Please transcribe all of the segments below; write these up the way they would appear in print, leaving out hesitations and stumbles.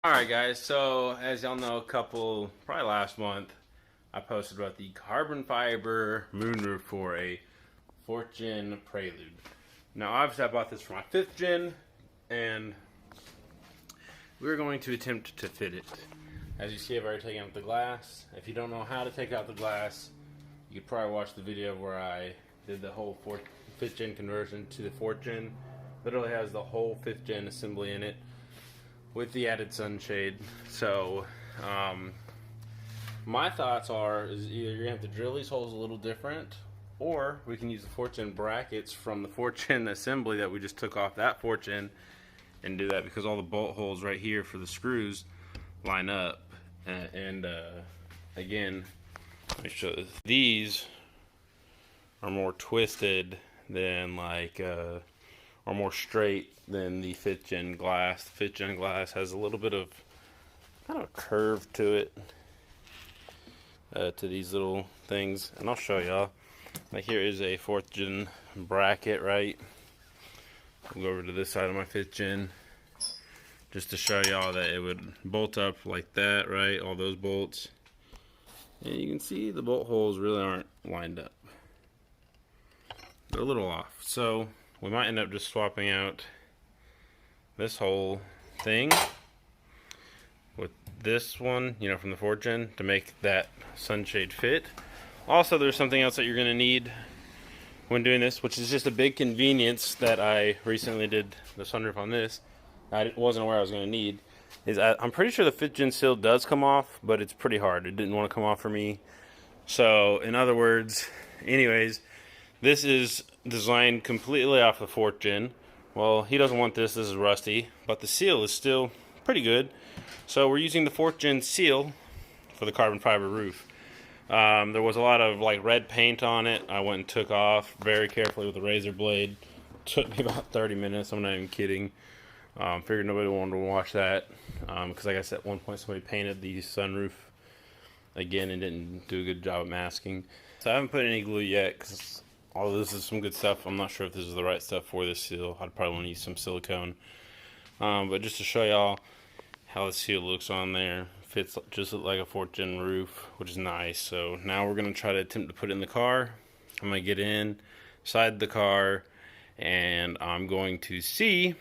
Alright guys, so as y'all know, probably last month, I posted about the carbon fiber moonroof for a 4th gen Prelude. Now obviously I bought this for my 5th gen, and we're going to attempt to fit it. As you see, I've already taken out the glass. If you don't know how to take out the glass, you could probably watch the video where I did the whole 5th gen conversion to the 4th gen. Literally has the whole 5th gen assembly in it, with the added sunshade. So my thoughts is either you're gonna have to drill these holes a little different, or we can use the 4th gen brackets from the 4th gen assembly that we just took off that 4th gen and do that, because all the bolt holes right here for the screws line up. And again, let me show this. These are more twisted than or more straight than the 5th gen glass. The 5th gen glass has a little bit of kind of curve to it, to these little things, and I'll show y'all. Like, here is a 4th gen bracket, right? I'll go over to this side of my 5th gen just to show y'all that it would bolt up like that, right? All those bolts, and you can see the bolt holes really aren't lined up. They're a little off, so we might end up just swapping out this whole thing with this one, you know, from the 4th gen to make that sunshade fit. Also, there's something else that you're going to need when doing this, which is just a big convenience that I recently did the sunroof on this. I wasn't aware I was going to need. I'm pretty sure the 5th gen seal does come off, but it's pretty hard. It didn't want to come off for me. So, in other words, anyways, this is designed completely off the 4th gen. Well, he doesn't want this. This is rusty, but the seal is still pretty good. So we're using the 4th gen seal for the carbon fiber roof. There was a lot of like red paint on it. I went and took off very carefully with a razor blade. Took me about 30 minutes. I'm not even kidding. Figured nobody wanted to watch that, because like I said, at one point somebody painted the sunroof again and didn't do a good job of masking. So I haven't put any glue yet, because all of this is some good stuff. I'm not sure if this is the right stuff for this seal. I'd probably want to use some silicone. But just to show y'all how the seal looks on there, fits just like a 4th gen roof, which is nice. So now we're going to try to attempt to put it in the car. I'm going to get inside the car, and I'm going to see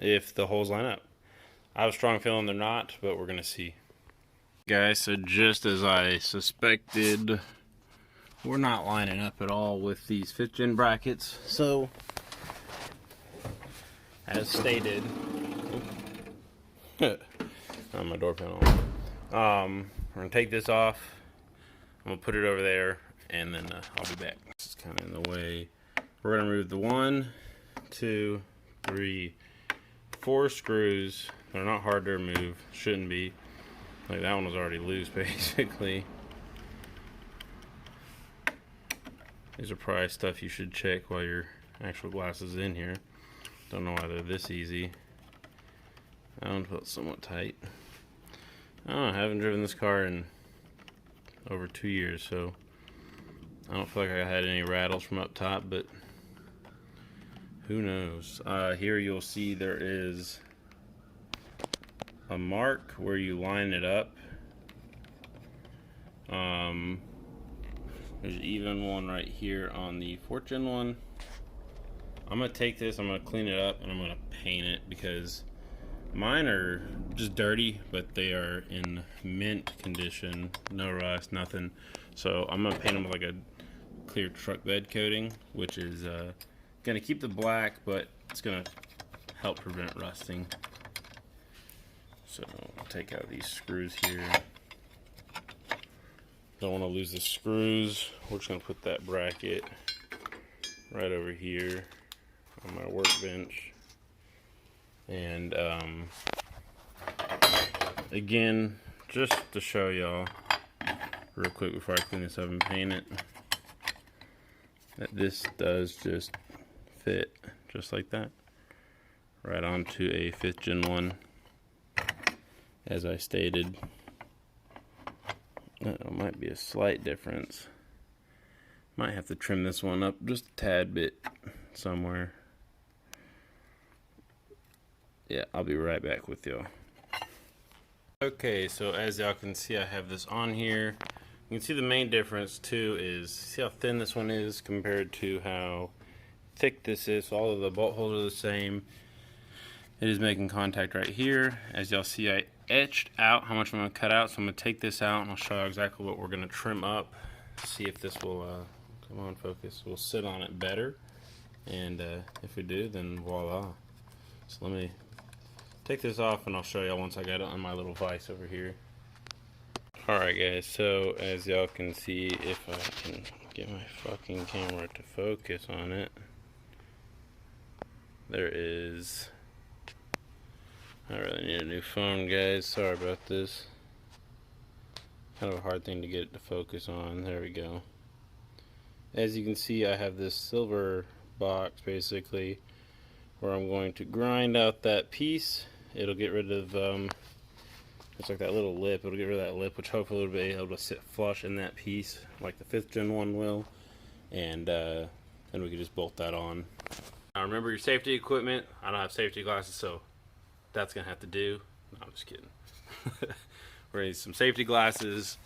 if the holes line up. I have a strong feeling they're not, but we're going to see. Guys, so just as I suspected, we're not lining up at all with these 5th gen brackets. So, as stated, on my door panel, we're gonna take this off. I'm gonna put it over there, and then I'll be back. This is kind of in the way. We're gonna remove the 1, 2, 3, 4 screws. They're not hard to remove. Shouldn't be. Like, that one was already loose, basically. These are probably stuff you should check while your actual glass is in here. Don't know why they're this easy. That one felt somewhat tight. I don't know, I haven't driven this car in over 2 years, so I don't feel like I had any rattles from up top, but who knows. Here you'll see there is a mark where you line it up. There's even one right here on the 4th gen one. I'm going to take this, I'm going to clean it up, and I'm going to paint it, because mine are just dirty, but they are in mint condition. No rust, nothing. So I'm going to paint them with like a clear truck bed coating, which is going to keep the black, but it's going to help prevent rusting. So I'll take out these screws here. Don't want to lose the screws. We're just going to put that bracket right over here on my workbench. And again, just to show y'all real quick before I clean this up and paint it, that this does just fit just like that right onto a 5th gen one, as I stated. It might be a slight difference. Might have to trim this one up just a tad bit somewhere. Yeah, I'll be right back with y'all. Okay, so as y'all can see, I have this on here. You can see the main difference too is, see how thin this one is compared to how thick this is. So all of the bolt holes are the same. It is making contact right here. As y'all see, I etched out how much I'm going to cut out. So I'm going to take this out and I'll show you exactly what we're going to trim up. See if this will, come on focus, will sit on it better. And if we do, then voila. So let me take this off and I'll show y'all once I got it on my little vise over here. Alright guys, so as y'all can see, if I can get my fucking camera to focus on it, there is, I really need a new phone guys, sorry about this. Kind of a hard thing to get it to focus on. There we go. As you can see, I have this silver box basically where I'm going to grind out that piece. It'll get rid of it's like that little lip. It'll get rid of that lip, which hopefully will be able to sit flush in that piece like the 5th gen one will, and then we can just bolt that on. Now remember your safety equipment. I don't have safety glasses, so that's gonna have to do. No, I'm just kidding. We're gonna need some safety glasses.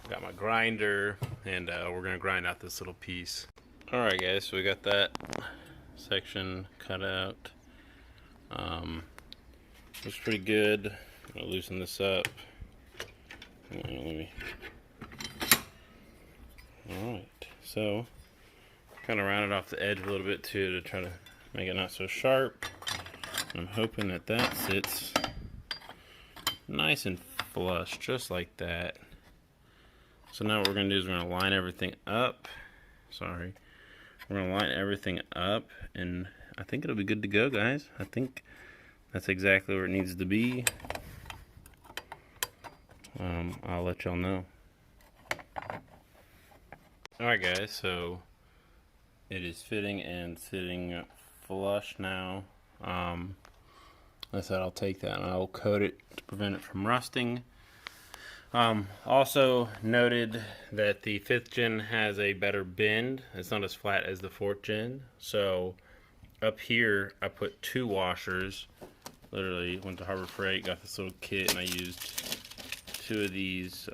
Got my grinder, and we're gonna grind out this little piece. Alright guys, so we got that section cut out. Looks pretty good. I'm gonna loosen this up. Alright, so kind of rounded off the edge a little bit too to try to make it not so sharp. I'm hoping that that sits nice and flush, just like that. So now what we're going to do is we're going to line everything up. Sorry. We're going to line everything up, and I think it'll be good to go, guys. I think that's exactly where it needs to be. I'll let y'all know. Alright guys, so it is fitting and sitting flush now. I said I'll take that and I'll coat it to prevent it from rusting. Also noted that the 5th gen has a better bend. It's not as flat as the 4th gen. So up here I put 2 washers. Literally went to Harbor Freight, got this little kit, and I used 2 of these.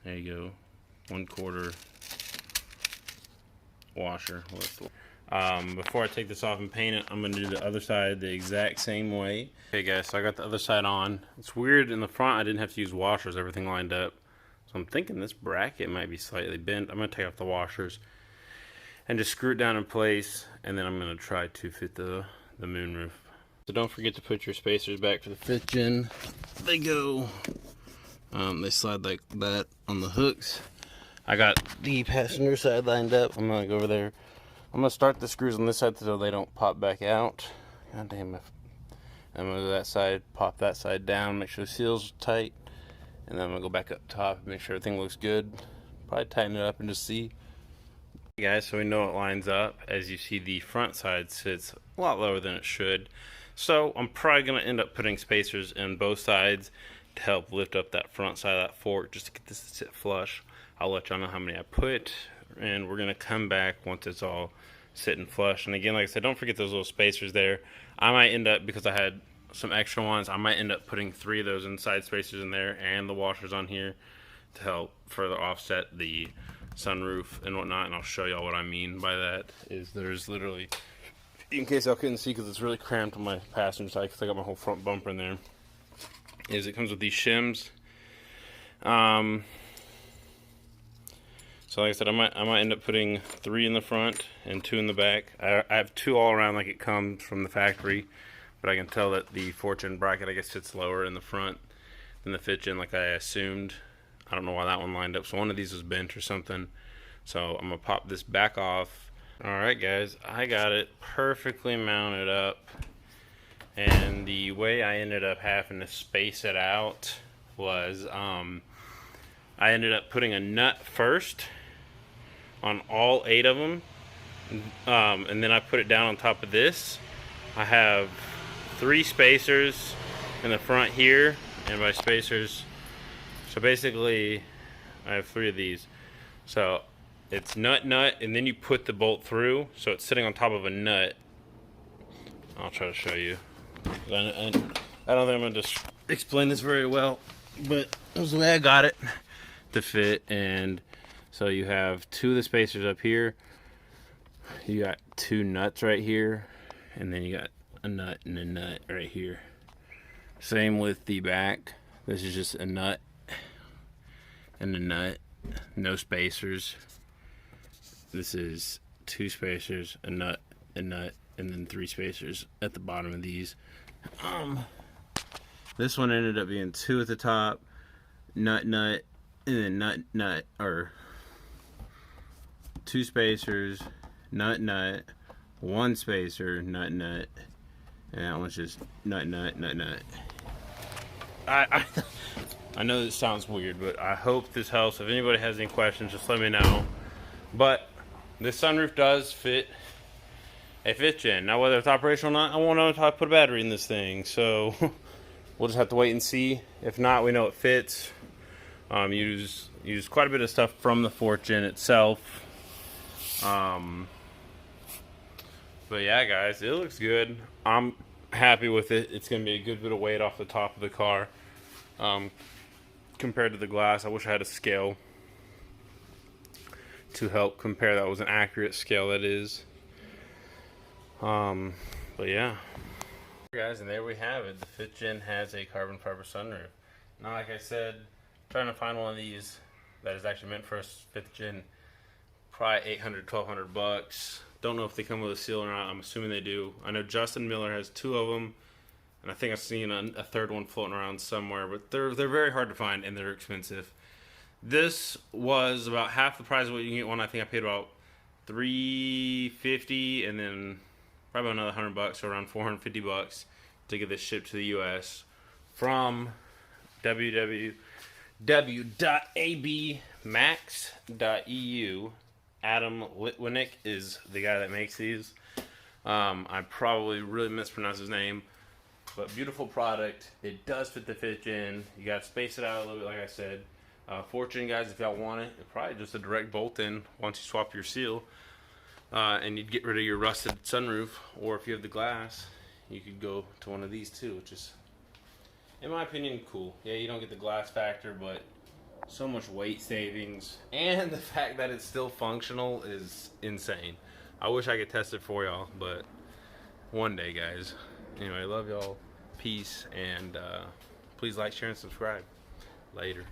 There you go, 1/4 washer. Before I take this off and paint it, I'm going to do the other side the exact same way. Okay guys, so I got the other side on. It's weird, in the front I didn't have to use washers, everything lined up. So I'm thinking this bracket might be slightly bent. I'm going to take off the washers and just screw it down in place, and then I'm going to try to fit the moonroof. So don't forget to put your spacers back for the 5th gen. They go, they slide like that on the hooks. I got the passenger side lined up. I'm going to go over there. I'm going to start the screws on this side so they don't pop back out. God damn it. I'm going to go to that side, pop that side down, make sure the seal's tight. And then I'm going to go back up top, make sure everything looks good. Probably tighten it up and just see. Okay guys, so we know it lines up. As you see, the front side sits a lot lower than it should. So I'm probably going to end up putting spacers in both sides to help lift up that front side of that fork just to get this to sit flush. I'll let y'all know how many I put, and we're going to come back once it's all sitting flush. And again, like I said, don't forget those little spacers there. I might end up, because I had some extra ones, I might end up putting 3 of those inside spacers in there and the washers on here to help further offset the sunroof and whatnot. And I'll show y'all what I mean by that. Is there's literally, in case y'all couldn't see because it's really cramped on my passenger side because I got my whole front bumper in there, is it comes with these shims. So like I said, I might end up putting 3 in the front and 2 in the back. I have 2 all around like it comes from the factory, but I can tell that the 4th gen bracket, I guess, sits lower in the front than the 5th gen like I assumed. I don't know why that one lined up. So one of these was bent or something. So I'm going to pop this back off. Alright guys, I got it perfectly mounted up. And the way I ended up having to space it out was I ended up putting a nut first on all 8 of them, and then I put it down on top of this. I have 3 spacers in the front here, and by spacers, so basically I have 3 of these. So it's nut, and then you put the bolt through, so it's sitting on top of a nut. I'll try to show you. I I don't think I'm gonna just explain this very well, but it was the way I got it to fit. And so you have two of the spacers up here, you got two nuts right here, and then you got a nut and a nut right here. Same with the back. This is just a nut and a nut, no spacers. This is two spacers, a nut, and then three spacers at the bottom of these. This one ended up being two at the top, nut, nut, and then nut, nut, or two spacers, nut, nut, one spacer, nut, nut, and that one's just nut, nut, nut, nut. I know this sounds weird, but I hope this helps. If anybody has any questions, just let me know. But this sunroof does fit a 5th gen. Now, whether it's operational or not, I won't know until I put a battery in this thing. So we'll just have to wait and see. If not, we know it fits. Use quite a bit of stuff from the 4th gen itself. But yeah, guys, it looks good. I'm happy with it. It's going to be a good bit of weight off the top of the car. Compared to the glass, I wish I had a scale to help compare. That was an accurate scale, that is. But yeah, guys, and there we have it. The 5th gen has a carbon fiber sunroof. Now, like I said, trying to find one of these that is actually meant for a 5th gen, probably $800, $1,200. Don't know if they come with a seal or not. I'm assuming they do. I know Justin Miller has 2 of them, and I think I've seen a third one floating around somewhere, but they're very hard to find and they're expensive. This was about half the price of what you can get one. I think I paid about $350 and then probably another $100, so around $450 to get this shipped to the U.S. from www.abmax.eu. Adam Litwinick is the guy that makes these. I probably really mispronounced his name, but beautiful product. It does fit the 5th gen. You got to space it out a little bit, like I said. 4th gen, guys, if y'all want it, it's probably just a direct bolt in once you swap your seal. And you'd get rid of your rusted sunroof, or if you have the glass, you could go to one of these too, which is, in my opinion, cool. Yeah, you don't get the glass factor, but so much weight savings, and the fact that it's still functional is insane. I wish I could test it for y'all, but one day, guys. Anyway, love y'all. Peace, and please like, share, and subscribe. Later.